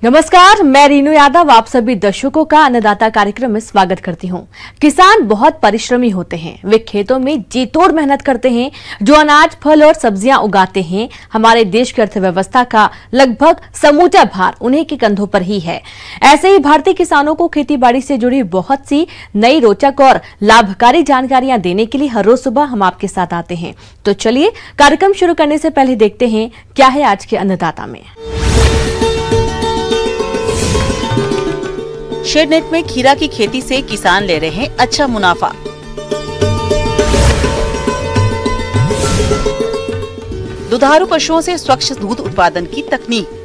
नमस्कार, मैं रीनू यादव आप सभी दर्शकों का अन्नदाता कार्यक्रम में स्वागत करती हूं। किसान बहुत परिश्रमी होते हैं। वे खेतों में जी तोड़ मेहनत करते हैं। जो अनाज, फल और सब्जियां उगाते हैं, हमारे देश की अर्थव्यवस्था का लगभग समूचा भार उन्हीं के कंधों पर ही है। ऐसे ही भारतीय किसानों को खेती बाड़ी से जुड़ी बहुत सी नई, रोचक और लाभकारी जानकारियां देने के लिए हर रोज सुबह हम आपके साथ आते हैं। तो चलिए कार्यक्रम शुरू करने से पहले देखते हैं क्या है आज के अन्नदाता में। शेडनेट में खीरा की खेती से किसान ले रहे हैं अच्छा मुनाफा। दुधारू पशुओं से स्वच्छ दूध उत्पादन की तकनीक।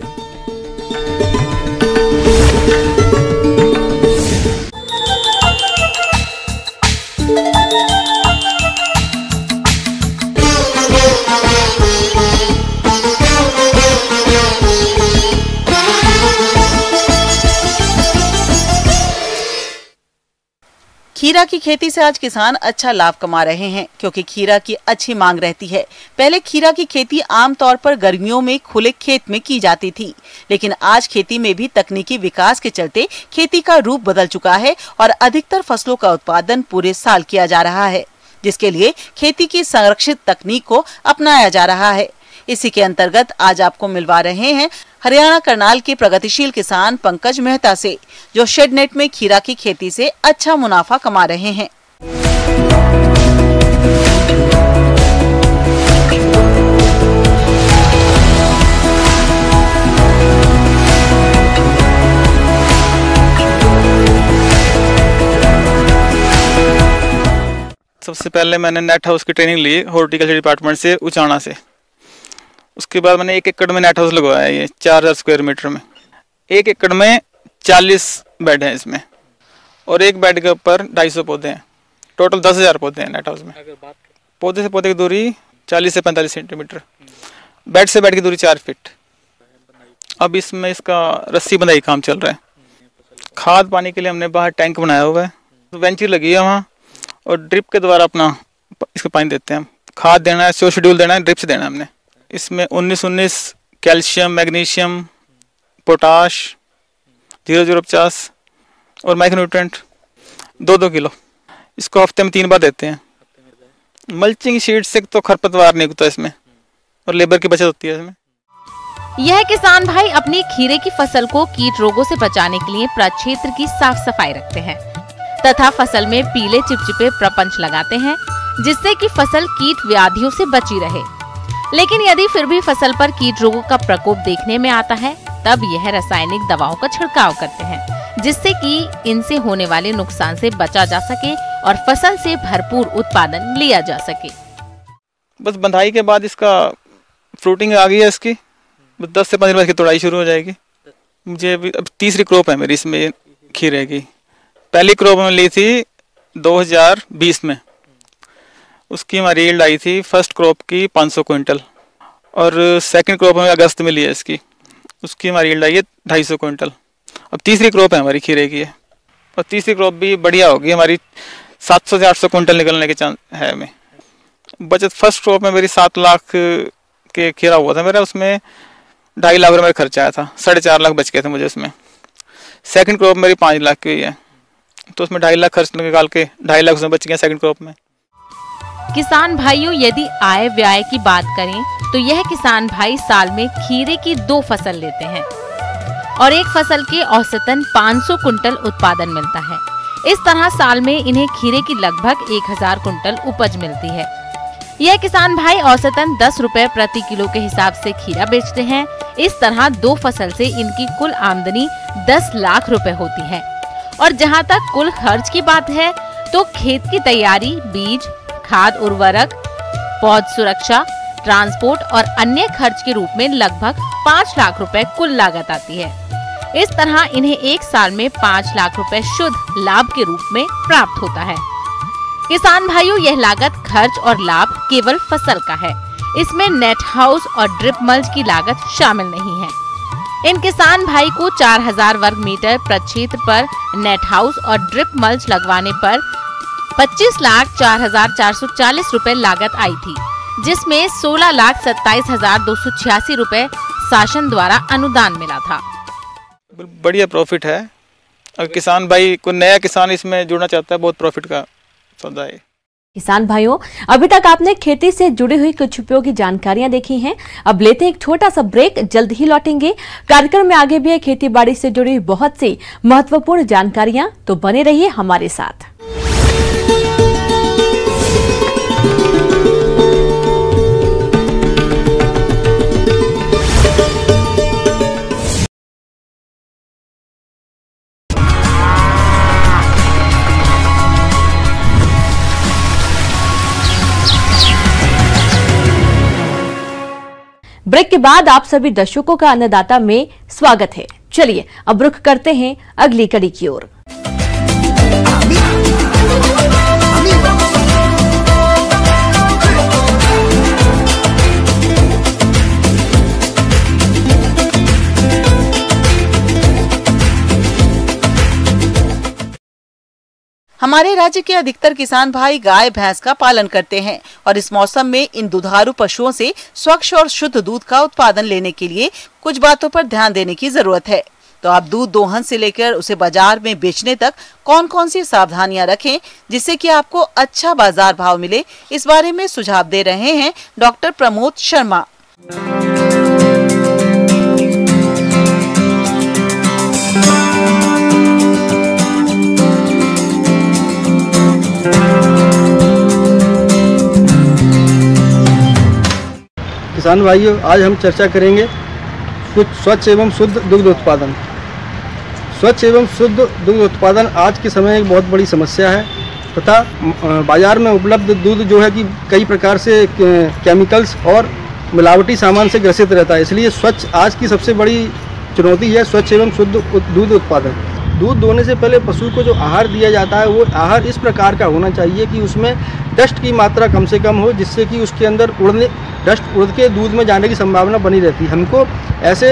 खीरा की खेती से आज किसान अच्छा लाभ कमा रहे हैं, क्योंकि खीरा की अच्छी मांग रहती है। पहले खीरा की खेती आमतौर पर गर्मियों में खुले खेत में की जाती थी, लेकिन आज खेती में भी तकनीकी विकास के चलते खेती का रूप बदल चुका है और अधिकतर फसलों का उत्पादन पूरे साल किया जा रहा है, जिसके लिए खेती की संरक्षित तकनीक को अपनाया जा रहा है। इसी के अंतर्गत आज आपको मिलवा रहे हैं हरियाणा करनाल के प्रगतिशील किसान पंकज मेहता से, जो शेडनेट में खीरा की खेती से अच्छा मुनाफा कमा रहे हैं। सबसे पहले मैंने नेट हाउस की ट्रेनिंग ली हॉर्टिकल्चर डिपार्टमेंट से, उचाना से। उसके बाद मैंने 1 एकड़ में नेट हाउस लगवाया, ये 4000 स्क्वायर मीटर में। 1 एकड़ में 40 बेड हैं इसमें, और एक बेड के ऊपर 250 पौधे हैं। टोटल 10,000 पौधे हैं नेट हाउस में। पौधे से पौधे की दूरी 40 से 45 सेंटीमीटर, बेड से बेड की दूरी 4 फीट। अब इसमें इसका रस्सी बंधाई काम चल रहा है। खाद पानी के लिए हमने बाहर टैंक बनाया हुआ है, वेंचर लगी है वहाँ, और ड्रिप के द्वारा अपना इसको पानी देते हैं। खाद देना है, शेड्यूल देना है, ड्रिप से देना है हमने। इसमें 19-19 कैल्शियम, मैग्नीशियम, पोटाश 0050 और माइक्रोन्यूट्रेंट 2-2 किलो। इसको हफ्ते में 3 बार देते हैं। मल्चिंग शीट से तो खरपतवार नहीं उगता इसमें, और लेबर की बचत होती है इसमें। यह किसान भाई अपनी खीरे की फसल को कीट रोगों से बचाने के लिए प्रक्षेत्र की साफ सफाई रखते हैं तथा फसल में पीले चिपचिपे प्रपंच लगाते हैं, जिससे कि फसल कीट व्याधियों से बची रहे। लेकिन यदि फिर भी फसल पर कीट रोगों का प्रकोप देखने में आता है, तब यह रासायनिक दवाओं का छिड़काव करते हैं, जिससे कि इनसे होने वाले नुकसान से बचा जा सके और फसल से भरपूर उत्पादन लिया जा सके। बस बंधाई के बाद इसका फ्रूटिंग आ गई है, इसकी 10 से 15 दिन की तोड़ाई शुरू हो जाएगी। मुझे अब तीसरी क्रॉप है मेरी इसमें खीरे की। पहली क्रॉप में ली थी 2020 में, उसकी हमारी यील्ड आई थी फर्स्ट क्रॉप की 500 क्विंटल, और सेकंड क्रॉप में अगस्त में ली है इसकी, उसकी हमारी यील्ड आई है 250 क्विंटल। अब तीसरी क्रॉप है हमारी खीरे की है, और तीसरी क्रॉप भी बढ़िया होगी हमारी, 700 से 800 क्विंटल निकलने के चांस है हमें। बचत फर्स्ट क्रॉप में मेरी 7 लाख के खीरा हुआ था मेरा, उसमें 2.5 लाख रुपये खर्चा आया था, 4.5 लाख बच गए थे मुझे उसमें। सेकंड क्रॉप मेरी 5 लाख की हुई है, तो उसमें 2.5 लाख खर्च निकाल के 2.5 लाख उसमें बच गए सेकंड क्रॉप में। किसान भाइयों, यदि आय व्यय की बात करें तो यह किसान भाई साल में खीरे की 2 फसल लेते हैं और एक फसल के औसतन 500 कुंटल उत्पादन मिलता है। इस तरह साल में इन्हें खीरे की लगभग 1000 कुंटल उपज मिलती है। यह किसान भाई औसतन 10 रुपए प्रति किलो के हिसाब से खीरा बेचते हैं। इस तरह 2 फसल से इनकी कुल आमदनी 10 लाख रुपए होती है। और जहां तक कुल खर्च की बात है, तो खेत की तैयारी, बीज, खाद, उर्वरक, पौध सुरक्षा, ट्रांसपोर्ट और अन्य खर्च के रूप में लगभग 5 लाख रुपए कुल लागत आती है। इस तरह इन्हें एक साल में 5 लाख रुपए शुद्ध लाभ के रूप में प्राप्त होता है। किसान भाइयों, यह लागत, खर्च और लाभ केवल फसल का है। इसमें नेट हाउस और ड्रिप मल्च की लागत शामिल नहीं है। इन किसान भाई को 4000 वर्ग मीटर प्रक्षेत्र पर नेट हाउस और ड्रिप मल्च लगवाने पर 25,04,440 रुपए लागत आई थी, जिसमें 16,27,286 रुपए शासन द्वारा अनुदान मिला था। बढ़िया प्रॉफिट है। अगर किसान भाई को नया किसान इसमें जुड़ना चाहता है, बहुत प्रॉफिट का सौदा है। किसान भाइयों, अभी तक आपने खेती से जुड़ी हुई कुछ उपयोगी जानकारियां देखी हैं। अब लेते हैं एक छोटा सा ब्रेक, जल्द ही लौटेंगे। कार्यक्रम में आगे भी है खेती बाड़ी से जुड़ी हुई बहुत सी महत्वपूर्ण जानकारियां, तो बने रहिए हमारे साथ। ब्रेक के बाद आप सभी दर्शकों का अन्नदाता में स्वागत है। चलिए अब रुख करते हैं अगली कड़ी की ओर। हमारे राज्य के अधिकतर किसान भाई गाय भैंस का पालन करते हैं और इस मौसम में इन दुधारू पशुओं से स्वच्छ और शुद्ध दूध का उत्पादन लेने के लिए कुछ बातों पर ध्यान देने की जरूरत है। तो आप दूध दोहन से लेकर उसे बाजार में बेचने तक कौन कौन सी सावधानियां रखें जिससे कि आपको अच्छा बाजार भाव मिले, इस बारे में सुझाव दे रहे हैं डॉक्टर प्रमोद शर्मा। किसान भाइयों, आज हम चर्चा करेंगे कुछ स्वच्छ एवं शुद्ध दुग्ध उत्पादन। स्वच्छ एवं शुद्ध दुग्ध उत्पादन आज के समय एक बहुत बड़ी समस्या है तथा बाजार में उपलब्ध दूध जो है कि कई प्रकार से केमिकल्स और मिलावटी सामान से ग्रसित रहता है। इसलिए स्वच्छ आज की सबसे बड़ी चुनौती है स्वच्छ एवं शुद्ध दूध उत्पादन। दूध दोहने से पहले पशु को जो आहार दिया जाता है वो आहार इस प्रकार का होना चाहिए कि उसमें डस्ट की मात्रा कम से कम हो, जिससे कि उसके अंदर डस्ट उड़ के दूध में जाने की संभावना बनी रहती है। हमको ऐसे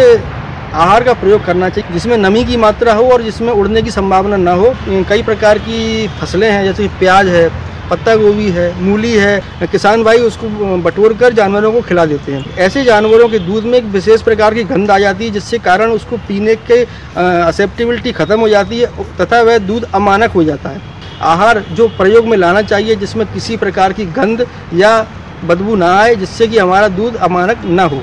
आहार का प्रयोग करना चाहिए जिसमें नमी की मात्रा हो और जिसमें उड़ने की संभावना न हो। कई प्रकार की फसलें हैं, जैसे प्याज है, पत्ता गोभी है, मूली है, किसान भाई उसको बटोर कर जानवरों को खिला देते हैं। ऐसे जानवरों के दूध में एक विशेष प्रकार की गंध आ जाती है जिससे कारण उसको पीने के एक्सेप्टेबिलिटी खत्म हो जाती है तथा वह दूध अमानक हो जाता है। आहार जो प्रयोग में लाना चाहिए जिसमें किसी प्रकार की गंध या बदबू ना आए, जिससे कि हमारा दूध अमानक ना हो।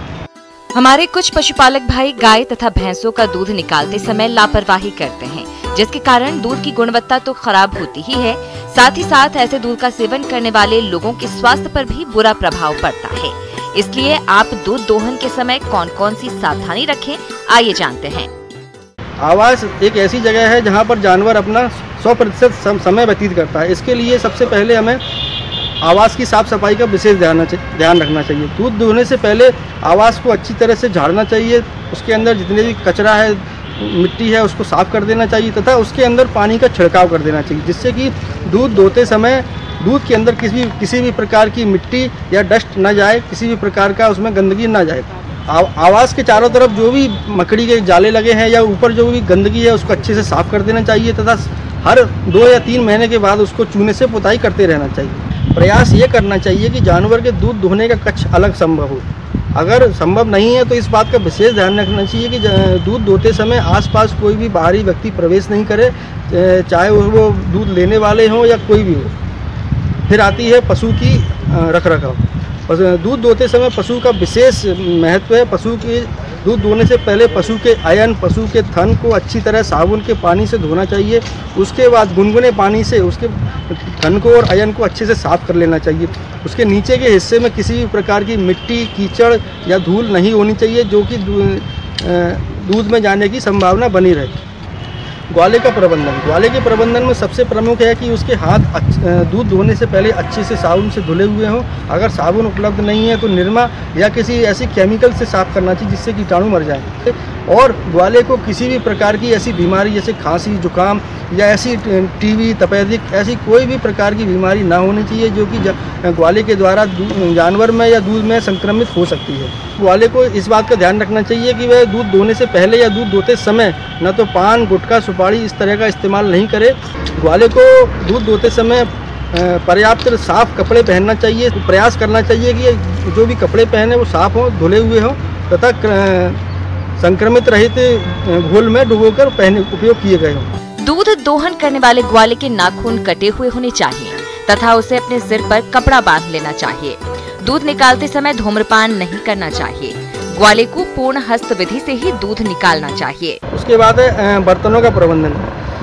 हमारे कुछ पशुपालक भाई गाय तथा भैंसों का दूध निकालते समय लापरवाही करते हैं, जिसके कारण दूध की गुणवत्ता तो खराब होती ही है, साथ ही साथ ऐसे दूध का सेवन करने वाले लोगों के स्वास्थ्य पर भी बुरा प्रभाव पड़ता है। इसलिए आप दूध दोहन के समय कौन कौन सी सावधानी रखें, आइए जानते हैं। आवास एक ऐसी जगह है जहां पर जानवर अपना 100% समय व्यतीत करता है। इसके लिए सबसे पहले हमें आवास की साफ सफाई का विशेष ध्यान रखना चाहिए। दूध दोहने से पहले आवास को अच्छी तरह से झाड़ना चाहिए। उसके अंदर जितने भी कचरा है, मिट्टी है, उसको साफ कर देना चाहिए तथा उसके अंदर पानी का छिड़काव कर देना चाहिए, जिससे कि दूध दोहते समय दूध के अंदर किसी भी प्रकार की मिट्टी या डस्ट ना जाए, किसी भी प्रकार का उसमें गंदगी ना जाए। आवास के चारों तरफ जो भी मकड़ी के जाले लगे हैं या ऊपर जो भी गंदगी है उसको अच्छे से साफ कर देना चाहिए तथा हर 2 या 3 महीने के बाद उसको चूने से पुताई करते रहना चाहिए। प्रयास ये करना चाहिए कि जानवर के दूध दोहने का कक्ष अलग संभव हो। अगर संभव नहीं है तो इस बात का विशेष ध्यान रखना चाहिए कि दूध दोहते समय आसपास कोई भी बाहरी व्यक्ति प्रवेश नहीं करे, चाहे वो दूध लेने वाले हों या कोई भी हो। फिर आती है पशु की रखरखाव। दूध दोहते समय पशु का विशेष महत्व है। पशु के दूध दोहने से पहले पशु के अयन, पशु के थन को अच्छी तरह साबुन के पानी से धोना चाहिए। उसके बाद गुनगुने पानी से उसके थन को और अयन को अच्छे से साफ कर लेना चाहिए। उसके नीचे के हिस्से में किसी भी प्रकार की मिट्टी, कीचड़ या धूल नहीं होनी चाहिए, जो कि दूध में जाने की संभावना बनी रहे। ग्वाले का प्रबंधन। ग्वाले के प्रबंधन में सबसे प्रमुख है कि उसके हाथ दूध दोहने से पहले अच्छे से साबुन से धुले हुए हों। अगर साबुन उपलब्ध नहीं है तो निरमा या किसी ऐसी केमिकल से साफ करना चाहिए जिससे कीटाणु मर जाए। और ग्वाले को किसी भी प्रकार की ऐसी बीमारी जैसे खांसी, जुकाम या ऐसी टीबी, तपेदिक, ऐसी कोई भी प्रकार की बीमारी ना होनी चाहिए जो कि ग्वाले के द्वारा जानवर में या दूध में संक्रमित हो सकती है। ग्वाले को इस बात का ध्यान रखना चाहिए कि वह दूध दोहने से पहले या दूध दोहते समय न तो पान, गुटखा, सुपारी इस तरह का इस्तेमाल नहीं करे। ग्वाले को दूध दोहते समय पर्याप्त साफ कपड़े पहनना चाहिए। प्रयास करना चाहिए कि जो भी कपड़े पहने वो साफ हों, धुले हुए हों तथा संक्रमित रहित घोल में डुबोकर उपयोग किए गए हों। दूध दोहन करने वाले ग्वाले के नाखून कटे हुए होने चाहिए तथा उसे अपने सिर पर कपड़ा बांध लेना चाहिए। दूध निकालते समय धूम्रपान नहीं करना चाहिए। ग्वाले को पूर्ण हस्त विधि से ही दूध निकालना चाहिए। उसके बाद बर्तनों का प्रबंधन।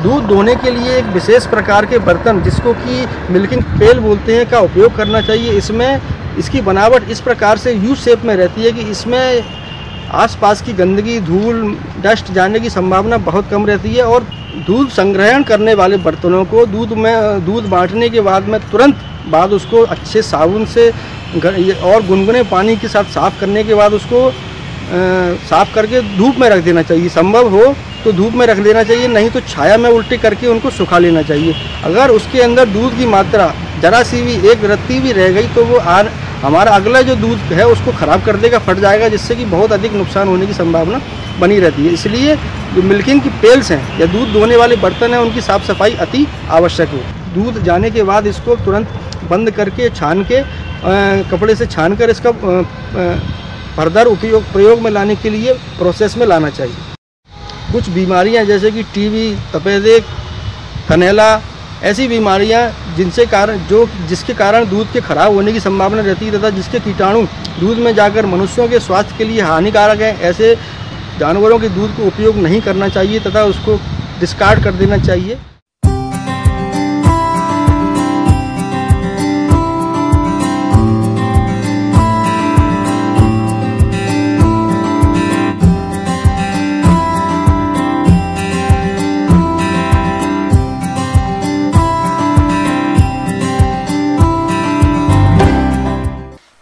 दूध दोहने के लिए एक विशेष प्रकार के बर्तन, जिसको कि मिल्किंग पेल बोलते हैं, का उपयोग करना चाहिए। इसमें इसकी बनावट इस प्रकार से यू शेप में रहती है कि इसमें आसपास की गंदगी, धूल, डस्ट जाने की संभावना बहुत कम रहती है। और दूध संग्रहण करने वाले बर्तनों को दूध बांटने के बाद में तुरंत बाद उसको अच्छे साबुन से और गुनगुने पानी के साथ साफ करने के बाद उसको साफ करके धूप में रख देना चाहिए। संभव हो तो धूप में रख देना चाहिए, नहीं तो छाया में उल्टी करके उनको सुखा लेना चाहिए। अगर उसके अंदर दूध की मात्रा जरा सी भी एक रत्ती भी रह गई तो वो हमारा अगला जो दूध है उसको ख़राब कर देगा, फट जाएगा, जिससे कि बहुत अधिक नुकसान होने की संभावना बनी रहती है। इसलिए जो मिल्किंग की पेल्स हैं या दूध दोहने वाले बर्तन हैं उनकी साफ़ सफाई अति आवश्यक है। दूध जाने के बाद इसको तुरंत बंद करके छान के कपड़े से छान कर इसका फर्दर प्रयोग में लाने के लिए प्रोसेस में लाना चाहिए। कुछ बीमारियां जैसे कि टीबी, तपेदिक, कनेला, ऐसी बीमारियां जिसके कारण दूध के खराब होने की संभावना रहती है तथा जिसके कीटाणु दूध में जाकर मनुष्यों के स्वास्थ्य के लिए हानिकारक हैं, ऐसे जानवरों के दूध को उपयोग नहीं करना चाहिए तथा उसको डिस्कार्ड कर देना चाहिए।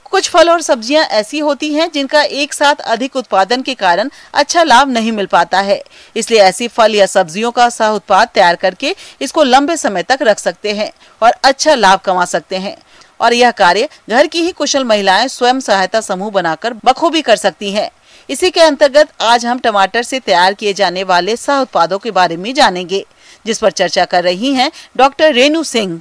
कुछ फल और सब्जियां ऐसी होती हैं जिनका एक साथ अधिक उत्पादन के कारण अच्छा लाभ नहीं मिल पाता है। इसलिए ऐसी फल या सब्जियों का सह उत्पाद तैयार करके इसको लंबे समय तक रख सकते हैं और अच्छा लाभ कमा सकते हैं। और यह कार्य घर की ही कुशल महिलाएं स्वयं सहायता समूह बनाकर बखूबी कर सकती हैं। इसी के अंतर्गत आज हम टमाटर से तैयार किए जाने वाले सह उत्पादों के बारे में जानेंगे, जिस पर चर्चा कर रही हैं डॉक्टर रेणु सिंह।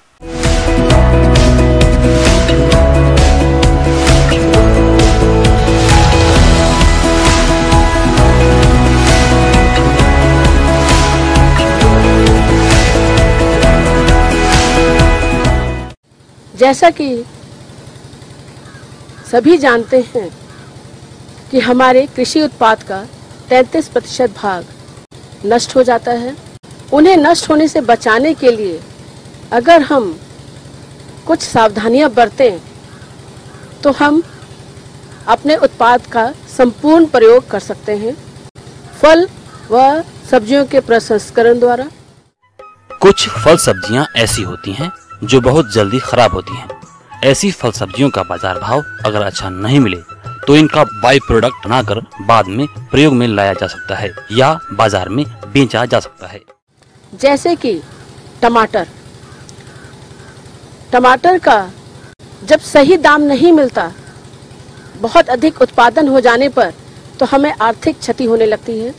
जैसा कि सभी जानते हैं कि हमारे कृषि उत्पाद का 33% भाग नष्ट हो जाता है। उन्हें नष्ट होने से बचाने के लिए अगर हम कुछ सावधानियां बरतें तो हम अपने उत्पाद का संपूर्ण प्रयोग कर सकते हैं। फल व सब्जियों के प्रसंस्करण द्वारा कुछ फल सब्जियां ऐसी होती हैं जो बहुत जल्दी खराब होती हैं। ऐसी फल सब्जियों का बाजार भाव अगर अच्छा नहीं मिले तो इनका बाई प्रोडक्ट बनाकर बाद में प्रयोग में लाया जा सकता है या बाजार में बेचा जा सकता है। जैसे कि टमाटर का जब सही दाम नहीं मिलता, बहुत अधिक उत्पादन हो जाने पर तो हमें आर्थिक क्षति होने लगती है।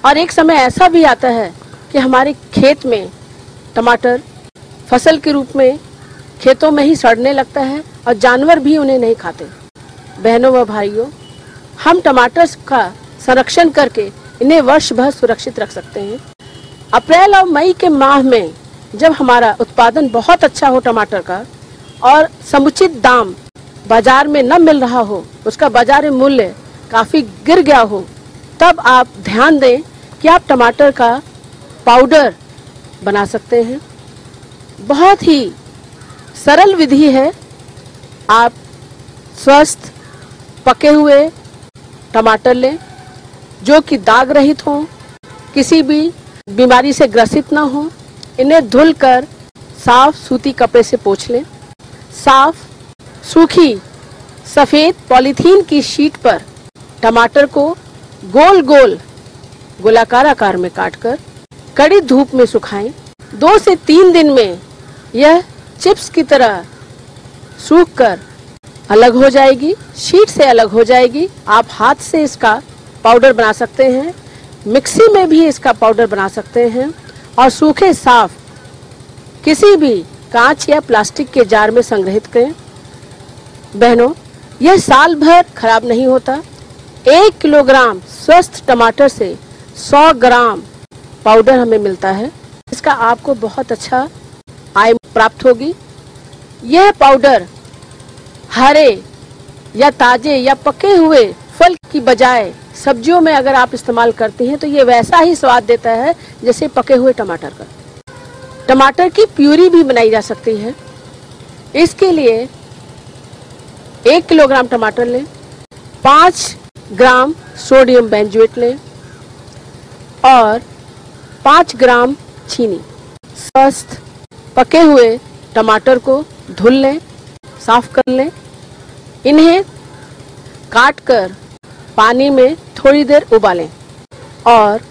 और एक समय ऐसा भी आता है कि हमारे खेत में टमाटर फसल के रूप में खेतों में ही सड़ने लगता है और जानवर भी उन्हें नहीं खाते। बहनों व भाइयों, हम टमाटर का संरक्षण करके इन्हें वर्ष भर सुरक्षित रख सकते हैं। अप्रैल और मई के माह में जब हमारा उत्पादन बहुत अच्छा हो टमाटर का और समुचित दाम बाजार में न मिल रहा हो, उसका बाजार मूल्य काफी गिर गया हो, तब आप ध्यान दें कि आप टमाटर का पाउडर बना सकते हैं। बहुत ही सरल विधि है। आप स्वस्थ पके हुए टमाटर लें जो कि दाग रहित हों, किसी भी बीमारी से ग्रसित ना हो। इन्हें धुलकर साफ सूती कपड़े से पोंछ लें। साफ सूखी सफेद पॉलीथीन की शीट पर टमाटर को गोल गोल गोलाकार आकार में काटकर कड़ी धूप में सुखाएं। 2 से 3 दिन में यह चिप्स की तरह सूखकर अलग हो जाएगी, शीट से अलग हो जाएगी। आप हाथ से इसका पाउडर बना सकते हैं, मिक्सी में भी इसका पाउडर बना सकते हैं और सूखे साफ किसी भी कांच या प्लास्टिक के जार में संग्रहित करें। बहनों, यह साल भर खराब नहीं होता। 1 किलोग्राम स्वस्थ टमाटर से 100 ग्राम पाउडर हमें मिलता है। इसका आपको बहुत अच्छा आय प्राप्त होगी। यह पाउडर हरे या ताजे या पके हुए फल की बजाय सब्जियों में अगर आप इस्तेमाल करते हैं तो ये वैसा ही स्वाद देता है जैसे पके हुए टमाटर का। टमाटर की प्यूरी भी बनाई जा सकती है। इसके लिए 1 किलोग्राम टमाटर लें, 5 ग्राम सोडियम बेंजोएट लें और 5 ग्राम चीनी। स्वस्थ पके हुए टमाटर को धुल लें, साफ कर लें। इन्हें काटकर पानी में थोड़ी देर उबालें और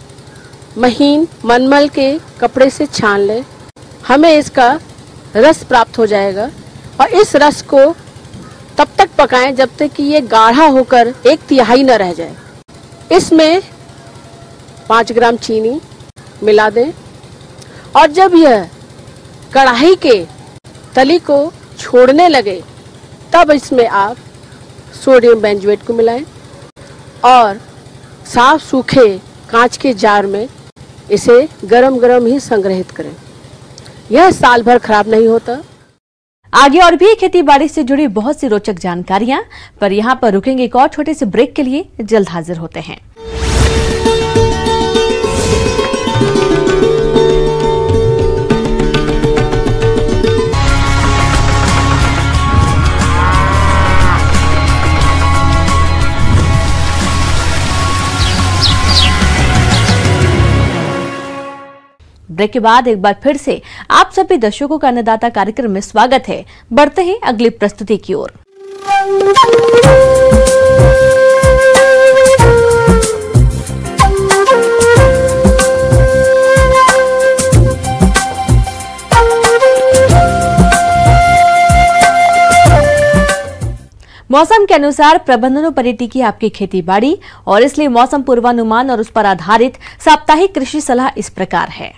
महीन मलमल के कपड़े से छान लें। हमें इसका रस प्राप्त हो जाएगा और इस रस को तब तक पकाएं जब तक कि ये गाढ़ा होकर 1/3 न रह जाए। इसमें 5 ग्राम चीनी मिला दें और जब यह कढ़ाई के तली को छोड़ने लगे तब इसमें आप सोडियम बेंजोएट को मिलाएं और साफ सूखे कांच के जार में इसे गरम गरम ही संग्रहित करें। यह साल भर खराब नहीं होता। आगे और भी खेती बाड़ी से जुड़ी बहुत सी रोचक जानकारियां, पर यहाँ पर रुकेंगे एक और छोटे से ब्रेक के लिए। जल्द हाजिर होते हैं। ब्रेक के बाद एक बार फिर से आप सभी दर्शकों का अन्नदाता कार्यक्रम में स्वागत है। बढ़ते हैं अगली प्रस्तुति की ओर। मौसम के अनुसार प्रबंधनों पर टिकी आपकी खेती बाड़ी, और इसलिए मौसम पूर्वानुमान और उस पर आधारित साप्ताहिक कृषि सलाह इस प्रकार है।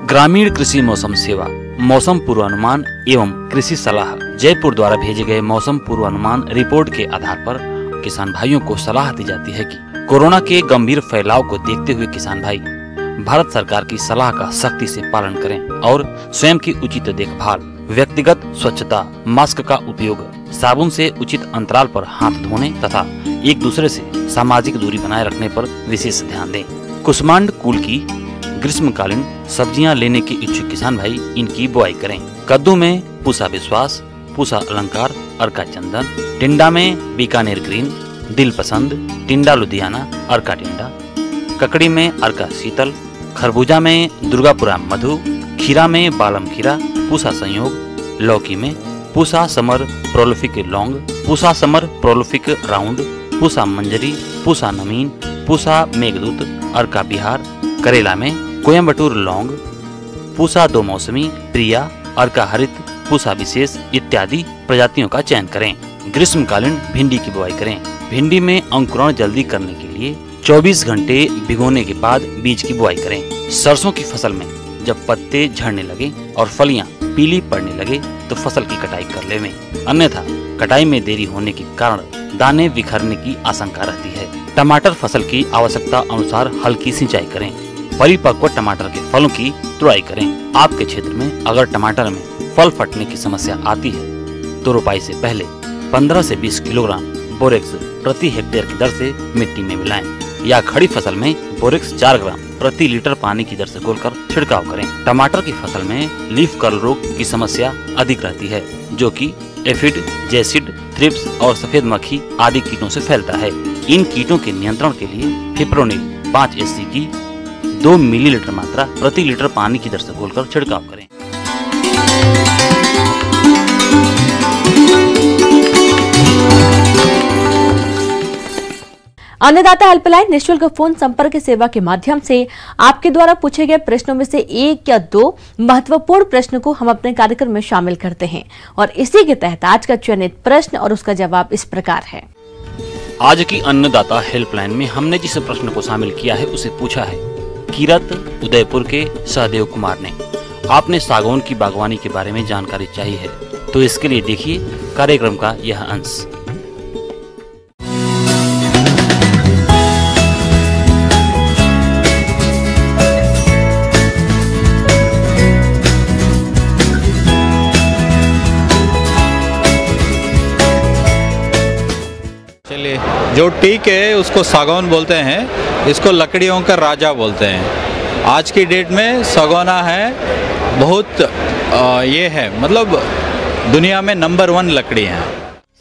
ग्रामीण कृषि मौसम सेवा मौसम पूर्वानुमान एवं कृषि सलाह जयपुर द्वारा भेजे गए मौसम पूर्वानुमान रिपोर्ट के आधार पर किसान भाइयों को सलाह दी जाती है कि कोरोना के गंभीर फैलाव को देखते हुए किसान भाई भारत सरकार की सलाह का सख्ती से पालन करें और स्वयं की उचित देखभाल, व्यक्तिगत स्वच्छता, मास्क का उपयोग, साबुन से उचित अंतराल पर हाथ धोने तथा एक दूसरे से सामाजिक दूरी बनाए रखने पर विशेष ध्यान दें। कुसमांड कुल की ग्रीष्मकालीन सब्जियां लेने के इच्छुक किसान भाई इनकी बुआई करें। कद्दू में पूसा विश्वास, पूसा अलंकार, अर्का चंदन, टिंडा में बीकानेर ग्रीन, दिल पसंद, टिंडा लुधियाना, अर्का टिंडा, ककड़ी में अर्का शीतल, खरबूजा में दुर्गापुरा मधु, खीरा में बालम खीरा, पूसा संयोग, लौकी में Pusa Summer Prolific Long, Pusa Summer Prolific Round, Pusa Manjari, Pusa नमीन, पूसा मेघदूत, अर्का बिहार, करेला में कोयम्बटूर लौंग, पूसा दो मौसमी, प्रिया, अर्का हरित, पूसा विशेष इत्यादि प्रजातियों का चयन करें। ग्रीष्मकालीन भिंडी की बुआई करें। भिंडी में अंकुरण जल्दी करने के लिए 24 घंटे भिगोने के बाद बीज की बुआई करें। सरसों की फसल में जब पत्ते झड़ने लगे और फलियां पीली पड़ने लगे तो फसल की कटाई कर लेवें, अन्यथा कटाई में देरी होने के कारण दाने बिखरने की आशंका रहती है। टमाटर फसल की आवश्यकता अनुसार हल्की सिंचाई करें। परिपक्व टमाटर के फलों की तुड़ाई करें। आपके क्षेत्र में अगर टमाटर में फल फटने की समस्या आती है तो रोपाई से पहले 15 से 20 किलोग्राम बोरेक्स प्रति हेक्टेयर की दर से मिट्टी में मिलाएं, या खड़ी फसल में बोरेक्स 4 ग्राम प्रति लीटर पानी की दर से घोलकर छिड़काव करें। टमाटर की फसल में लीफ कर्ल रोग की समस्या अधिक रहती है, जो कि एफिड, जैसिड, थ्रिप्स और सफेद मक्खी आदि कीटों से फैलता है। इन कीटों के नियंत्रण के लिए फिप्रोनिल 5 SC की 2 मिलीलीटर मात्रा प्रति लीटर पानी की दर से घोलकर छिड़काव करें। अन्नदाता हेल्पलाइन निःशुल्क फोन संपर्क सेवा के माध्यम से आपके द्वारा पूछे गए प्रश्नों में से 1 या 2 महत्वपूर्ण प्रश्न को हम अपने कार्यक्रम में शामिल करते हैं, और इसी के तहत आज का चयनित प्रश्न और उसका जवाब इस प्रकार है। आज की अन्नदाता हेल्पलाइन में हमने जिस प्रश्न को शामिल किया है उसे पूछा है कीरत उदयपुर के सहदेव कुमार ने। आपने सागौन की बागवानी के बारे में जानकारी चाहिए है तो इसके लिए देखिए कार्यक्रम का यह अंश। जो टीक है उसको सागौन बोलते हैं, इसको लकड़ियों का राजा बोलते हैं। आज की डेट में सागौना है बहुत ये है, मतलब दुनिया में नंबर 1 लकड़ी है।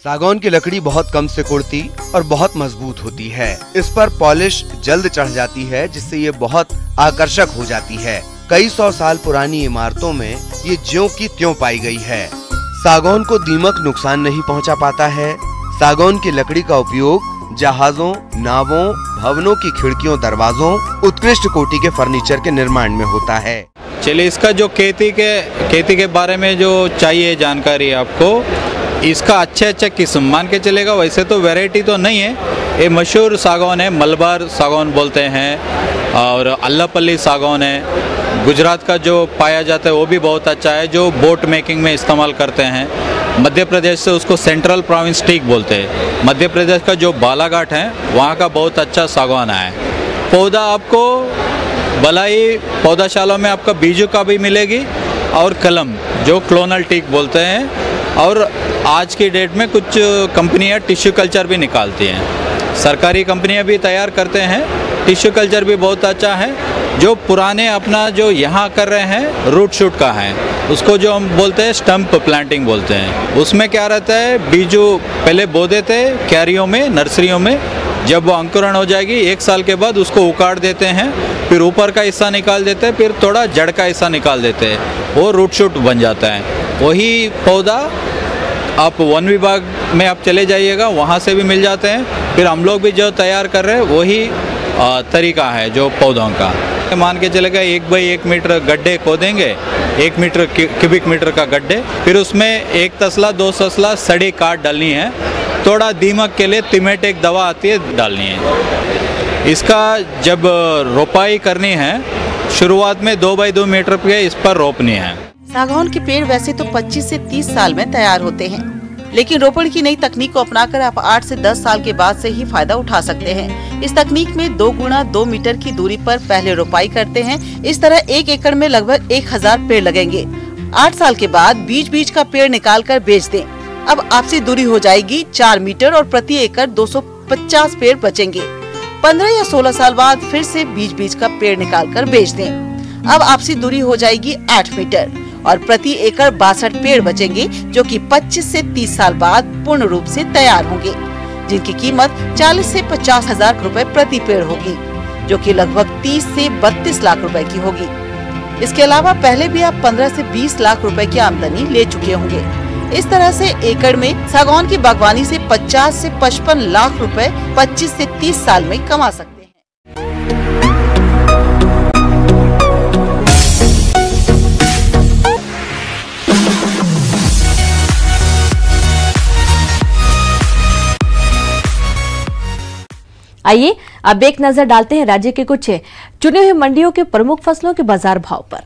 सागौन की लकड़ी बहुत कम सिकुड़ती और बहुत मजबूत होती है। इस पर पॉलिश जल्द चढ़ जाती है जिससे ये बहुत आकर्षक हो जाती है। कई 100 साल पुरानी इमारतों में ये ज्यों की त्यों पाई गई है। सागौन को दीमक नुकसान नहीं पहुंचा पाता है। सागौन की लकड़ी का उपयोग जहाजों, नावों, भवनों की खिड़कियों, दरवाजों, उत्कृष्ट कोटि के फर्नीचर के निर्माण में होता है। चलिए, इसका जो खेती के बारे में जो चाहिए जानकारी आपको, इसका अच्छा किस्म मान के चलेगा। वैसे तो वैरायटी तो नहीं है, ये मशहूर सागौन है, मलबार सागौन बोलते हैं और अल्लापल्ली सागौन है। गुजरात का जो पाया जाता है वो भी बहुत अच्छा है, जो बोट मेकिंग में इस्तेमाल करते हैं। मध्य प्रदेश से उसको सेंट्रल प्रोविंस टीक बोलते हैं। मध्य प्रदेश का जो बालाघाट है वहाँ का बहुत अच्छा सागौन है। पौधा आपको बलाई पौधाशाला में आपका बीजू का भी मिलेगी और कलम जो क्लोनल टीक बोलते हैं। और आज की डेट में कुछ कंपनियां टिश्यू कल्चर भी निकालती हैं, सरकारी कंपनियां भी तैयार करते हैं। टिश्यू कल्चर भी बहुत अच्छा है। जो पुराने अपना जो यहाँ कर रहे हैं रूट शूट का है, उसको जो हम बोलते हैं स्टंप प्लांटिंग बोलते हैं। उसमें क्या रहता है, बीजू पहले बो देते हैं क्यारियों में, नर्सरियों में। जब वो अंकुरण हो जाएगी 1 साल के बाद उसको उखाड़ देते हैं, फिर ऊपर का हिस्सा निकाल देते हैं, फिर थोड़ा जड़ का हिस्सा निकाल देते हैं, वो रूट शूट बन जाता है। वही पौधा आप वन विभाग में आप चले जाइएगा, वहाँ से भी मिल जाते हैं। फिर हम लोग भी जो तैयार कर रहे हैं वही तरीका है जो पौधों का। मान के चलेगा 1 बाई 1 मीटर गड्ढे खोदेंगे, 1 मीटर क्यूबिक मीटर का गड्ढे, फिर उसमें 1 तसला 2 तसला सड़ी काट डालनी है। थोड़ा दीमक के लिए तिमेट एक दवा आती है, डालनी है। इसका जब रोपाई करनी है, शुरुआत में 2 बाई 2 मीटर पे इस पर रोपनी है। सागौन के पेड़ वैसे तो 25 से 30 साल में तैयार होते हैं, लेकिन रोपण की नई तकनीक को अपनाकर आप 8 से 10 साल के बाद से ही फायदा उठा सकते हैं। इस तकनीक में 2 गुना 2 मीटर की दूरी पर पहले रोपाई करते हैं। इस तरह 1 एकड़ में लगभग 1000 पेड़ लगेंगे। 8 साल के बाद बीच का पेड़ निकाल कर बेच दें। अब आपसी दूरी हो जाएगी 4 मीटर और प्रति एकड़ 250 पेड़ बचेंगे। 15 या 16 साल बाद फिर से बीच का पेड़ निकाल कर बेच दें। अब आपसी दूरी हो जाएगी 8 मीटर और प्रति एकड़ 62 पेड़ बचेंगे, जो कि 25 से 30 साल बाद पूर्ण रूप से तैयार होंगे, जिनकी कीमत 40 से 50 हजार रुपए प्रति पेड़ होगी, जो कि लगभग 30 से 32 लाख रुपए की होगी। इसके अलावा पहले भी आप 15 से 20 लाख रुपए की आमदनी ले चुके होंगे। इस तरह से एकड़ में सागौन की बागवानी से 50 से 55 लाख रुपए 25 से 30 साल में कमा सकते हैं। आइए अब एक नजर डालते हैं राज्य के कुछ चुने हुए मंडियों के प्रमुख फसलों के बाजार भाव पर।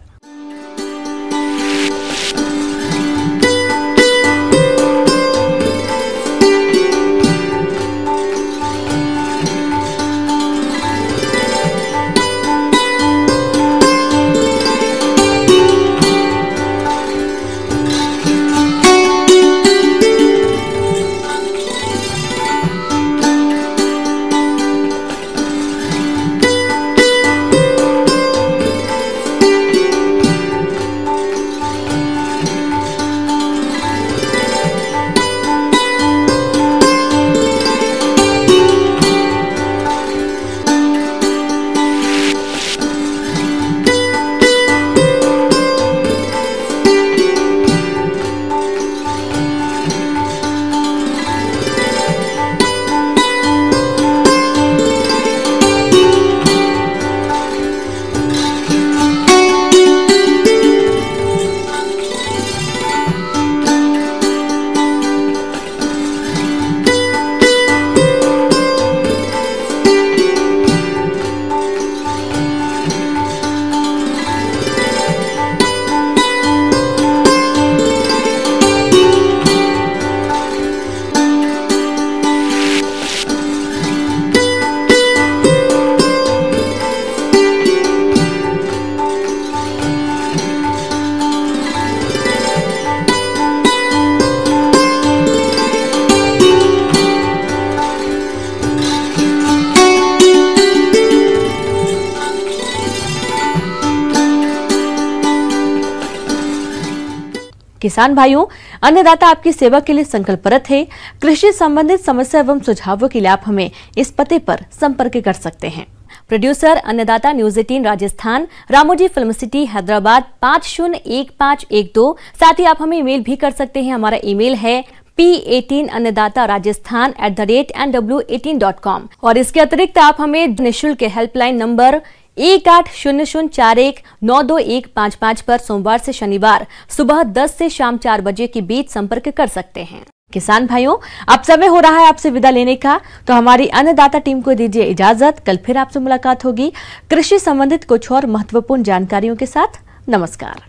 किसान भाइयों, अन्नदाता आपकी सेवा के लिए संकल्परत है। कृषि संबंधित समस्या एवं सुझावों के लिए आप हमें इस पते पर संपर्क कर सकते हैं। प्रोड्यूसर अन्नदाता news 18 Rajasthan, Ramoji film city Hyderabad 501512। साथ ही आप हमें ईमेल भी कर सकते हैं। हमारा ईमेल है p18annadatarajasthan@nw18.com। और इसके अतिरिक्त आप हमें निःशुल्क हेल्पलाइन नंबर 180041922155 पर सोमवार से शनिवार सुबह 10 से शाम 4 बजे के बीच संपर्क कर सकते हैं। किसान भाइयों, अब समय हो रहा है आपसे विदा लेने का, तो हमारी अन्नदाता टीम को दीजिए इजाजत। कल फिर आपसे मुलाकात होगी कृषि संबंधित कुछ और महत्वपूर्ण जानकारियों के साथ। नमस्कार।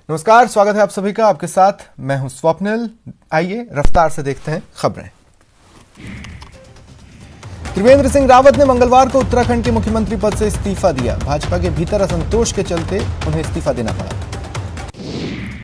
नमस्कार, स्वागत है आप सभी का। आपके साथ मैं हूं स्वप्निल। आइए रफ्तार से देखते हैं खबरें। त्रिवेंद्र सिंह रावत ने मंगलवार को उत्तराखंड के मुख्यमंत्री पद से इस्तीफा दिया। भाजपा के भीतर असंतोष के चलते उन्हें इस्तीफा देना पड़ा।